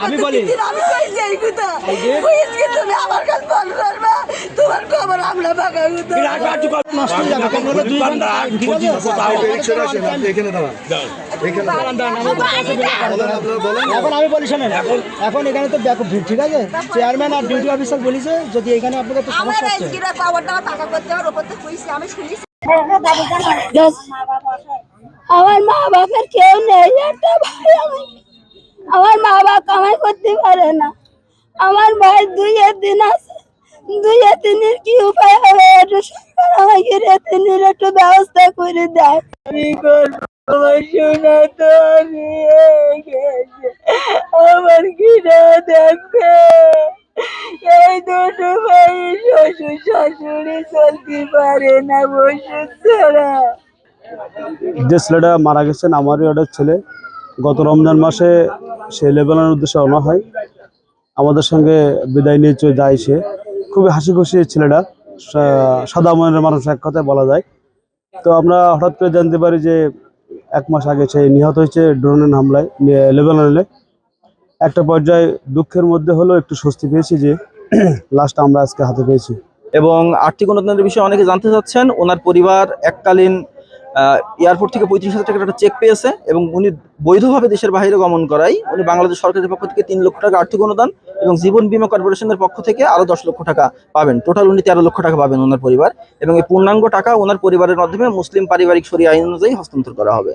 আমি বলি তোমার খবর আমরা এখন আমি বলি শোনেন, এখন এখানে তো ব্যাপক ভিড়, ঠিক আছে? চেয়ারম্যান আর ডিউটি অফিসার বলেছে যদি এখানে আপনাদের তো সমস্যা হচ্ছে। আমার মা বাবার কেউ নেই, একটা ভাই আমার মা বাবা কামাই করতে পারে না। আমার ভাই দুই দিন আছে, দুই দিনের কি উপায় হবে? একটু সরকার আমাকে রেতিনের একটু ব্যবস্থা করে দেয়। আমার শোনা তো আমার কিনা দেখবে, এই দুটো ভাই শ্বশুর শাশুড়ি চলতে পারে না ওষুধ ছাড়া। যে ছেলেটা মারা গেছেন আমারই ওটার ছেলে। গত রমজান মাসে সে লেবাননের উদ্দেশ্যে রওনা হয়, আমাদের সঙ্গে বিদায় নিয়ে যায়। সে খুবই হাসি খুশি ছেলেটা, সাদা মনের মানুষ এক কথায় বলা যায়। তো আমরা হঠাৎ করে জানতে পারি যে 1 মাস আগে সে নিহত হয়েছে ড্রোনের হামলায় লেবাননে। একটা পর্যায়ে দুঃখের মধ্যে হলেও একটু স্বস্তি পেয়েছি যে লাশটা আমরা আজকে হাতে পেয়েছি। এবং আর্থিক অনুদানের বিষয়ে অনেকে জানতে চাচ্ছেন। ওনার পরিবার এককালীন এয়ারপোর্ট থেকে 35,000 টাকার একটা চেক পেয়েছে এবং উনি বৈধভাবে দেশের বাইরে গমন করায় উনি বাংলাদেশ সরকারের পক্ষ থেকে 3 লক্ষ টাকা আর্থিক অনুদান এবং জীবন বীমা কর্পোরেশনের পক্ষ থেকে আরো 10 লক্ষ টাকা পাবেন। টোটাল উনি 13 লক্ষ টাকা পাবেন ওনার পরিবার, এবং এই পূর্ণাঙ্গ টাকা ওনার পরিবারের মাধ্যমে মুসলিম পারিবারিক শরিয়া আইন অনুযায়ী হস্তান্তর করা হবে।